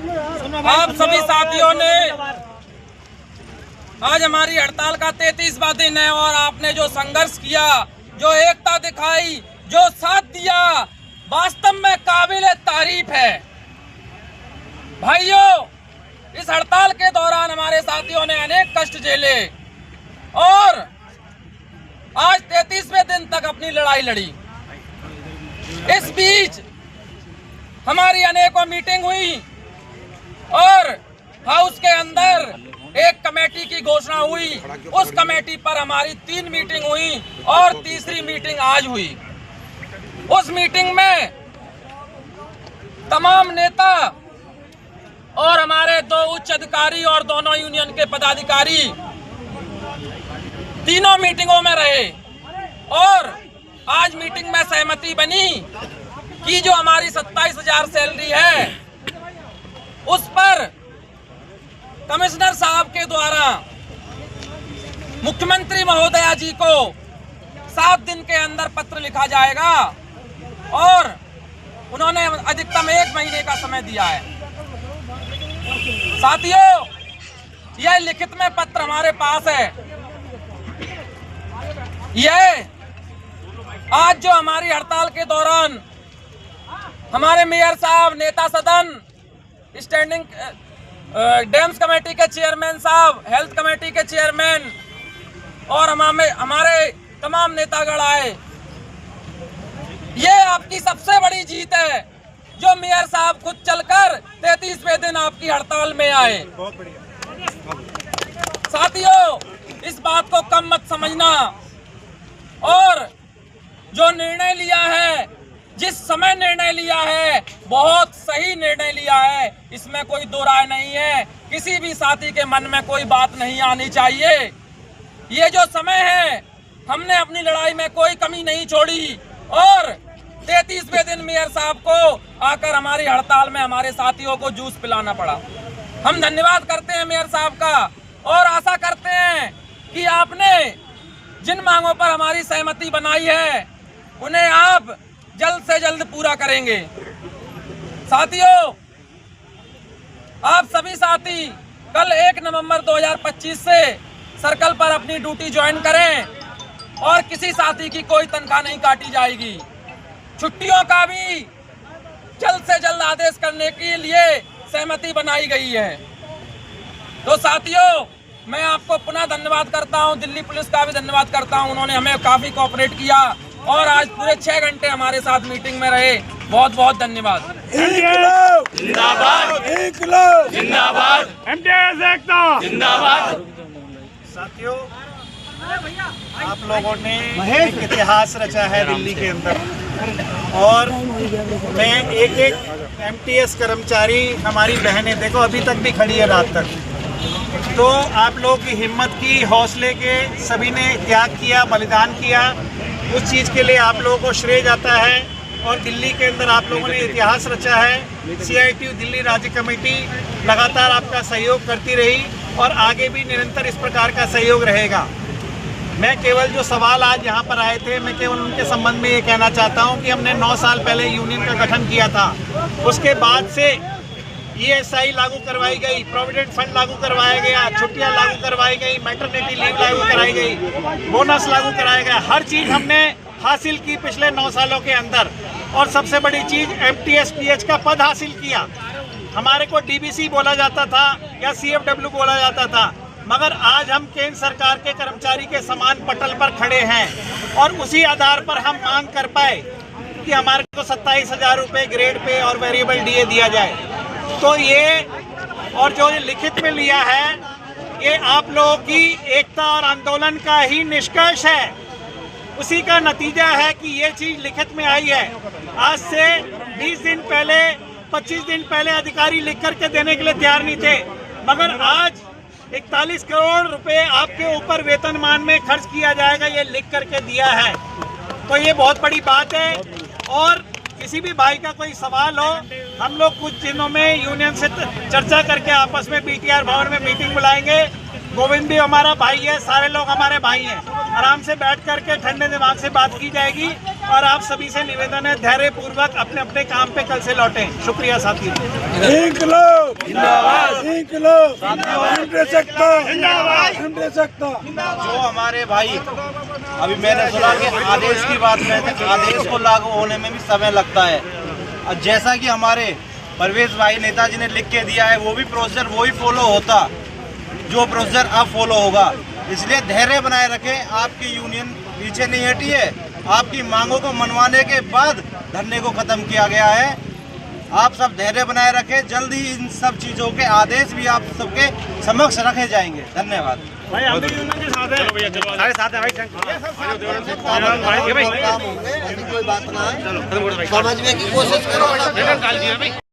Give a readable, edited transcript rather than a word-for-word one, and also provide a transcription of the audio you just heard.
आप सभी साथियों ने आज हमारी हड़ताल का 33वां दिन है और आपने जो संघर्ष किया, जो एकता दिखाई, जो साथ दिया, वास्तव में काबिल तारीफ है। भाइयों, इस हड़ताल के दौरान हमारे साथियों ने अनेक कष्ट झेले और आज 33वें दिन तक अपनी लड़ाई लड़ी। इस बीच हमारी अनेकों मीटिंग हुई और हाउस के अंदर एक कमेटी की घोषणा हुई। उस कमेटी पर हमारी 3 मीटिंग हुई और तीसरी मीटिंग आज हुई। उस मीटिंग में तमाम नेता और हमारे 2 उच्च अधिकारी और दोनों यूनियन के पदाधिकारी तीनों मीटिंगों में रहे और आज मीटिंग में सहमति बनी कि जो हमारी 27,000 सैलरी है उस पर कमिश्नर साहब के द्वारा मुख्यमंत्री महोदया जी को 7 दिन के अंदर पत्र लिखा जाएगा और उन्होंने अधिकतम 1 महीने का समय दिया है। साथियों, यह लिखित में पत्र हमारे पास है। यह आज जो हमारी हड़ताल के दौरान हमारे मेयर साहब, नेता सदन, स्टैंडिंग डैम्स कमेटी के चेयरमैन साहब, हेल्थ कमेटी के चेयरमैन और हमारे तमाम नेतागण आए, ये आपकी सबसे बड़ी जीत है जो मेयर साहब खुद चलकर 33वें दिन आपकी हड़ताल में आए। साथियों, इस बात को कम मत समझना और जो निर्णय लिया है, जिस समय निर्णय लिया है, बहुत सही निर्णय लिया है, इसमें कोई दो राय नहीं है। किसी भी साथी के मन में कोई बात नहीं आनी चाहिए। ये जो समय है, हमने अपनी लड़ाई में कोई कमी नहीं छोड़ी और 33वें दिन मेयर साहब को आकर हमारी हड़ताल में हमारे साथियों को जूस पिलाना पड़ा। हम धन्यवाद करते हैं मेयर साहब का और आशा करते हैं कि आपने जिन मांगों पर हमारी सहमति बनाई है उन्हें आप जल्द से जल्द पूरा करेंगे। साथियों, आप सभी साथी कल 1 नवंबर 2025 से सर्कल पर अपनी ड्यूटी ज्वाइन करें और किसी साथी की कोई तनख्वाह नहीं काटी जाएगी। छुट्टियों का भी जल्द से जल्द आदेश करने के लिए सहमति बनाई गई है। तो साथियों, मैं आपको पुनः धन्यवाद करता हूं, दिल्ली पुलिस का भी धन्यवाद करता हूं। उन्होंने हमें काफी कोऑपरेट किया और आज पूरे 6 घंटे हमारे साथ मीटिंग में रहे। बहुत बहुत धन्यवाद। जिंदाबाद, जिंदाबाद, MTS एकता जिंदाबाद। साथियों, आप लोगों ने एक इतिहास रचा है दिल्ली के अंदर और मैं एक MTS कर्मचारी, हमारी बहनें देखो अभी तक भी खड़ी है रात तक। तो आप लोगों की हिम्मत की, हौसले के सभी ने त्याग किया, बलिदान किया, उस चीज़ के लिए आप लोगों को श्रेय जाता है। और दिल्ली के अंदर आप लोगों ने इतिहास रचा है। CITU दिल्ली राज्य कमेटी लगातार आपका सहयोग करती रही और आगे भी निरंतर इस प्रकार का सहयोग रहेगा। मैं केवल जो सवाल आज यहाँ पर आए थे, मैं केवल उनके संबंध में ये कहना चाहता हूँ कि हमने 9 साल पहले यूनियन का गठन किया था। उसके बाद से ESI लागू करवाई गई, प्रोविडेंट फंड लागू करवाया गया, छुट्टियाँ लागू करवाई गई, मैटरनिटी लीव लागू कराई गई, बोनस लागू कराया गया। हर चीज़ हमने हासिल की पिछले 9 सालों के अंदर। और सबसे बड़ी चीज़ MTS PH का पद हासिल किया। हमारे को DBC बोला जाता था या CFW बोला जाता था, मगर आज हम केंद्र सरकार के कर्मचारी के समान पटल पर खड़े हैं और उसी आधार पर हम मांग कर पाए कि हमारे को 27,000 रुपये ग्रेड पे और वेरिएबल DA दिया जाए। तो ये और जो लिखित में लिया है, ये आप लोगों की एकता और आंदोलन का ही निष्कर्ष है। उसी का नतीजा है कि ये चीज़ लिखित में आई है। आज से 20 दिन पहले, 25 दिन पहले अधिकारी लिख करके देने के लिए तैयार नहीं थे, मगर आज 41 करोड़ रुपए आपके ऊपर वेतनमान में खर्च किया जाएगा, ये लिख करके दिया है। तो ये बहुत बड़ी बात है। और किसी भी भाई का कोई सवाल हो, हम लोग कुछ दिनों में यूनियन से चर्चा करके आपस में BTR भवन में मीटिंग बुलाएंगे। गोविंद भी हमारा भाई है, सारे लोग हमारे भाई हैं। आराम से बैठ करके ठंडे दिमाग से बात की जाएगी और आप सभी से निवेदन है धैर्य पूर्वक अपने अपने काम पे कल से लौटें। शुक्रिया साथियों। जो हमारे भाई अभी मैंने सुना कि आदेश की बात कहते हैं, आदेश को लागू होने में भी समय लगता है। और जैसा कि हमारे परवेश भाई नेताजी ने लिख के दिया है, वो भी प्रोसीजर वही फॉलो होता जो प्रोसीजर अब फॉलो होगा। इसलिए धैर्य बनाए रखें। आपकी यूनियन पीछे नहीं हटी है। आपकी मांगों को मनवाने के बाद धरने को खत्म किया गया है। आप सब धैर्य बनाए रखें। जल्द ही इन सब चीज़ों के आदेश भी आप सबके समक्ष रखे जाएंगे। धन्यवाद। भाई हम भी यूनियन के साथ हैं। सारे साथ है भाई। कोई बात ना है, समझने की कोशिश करो।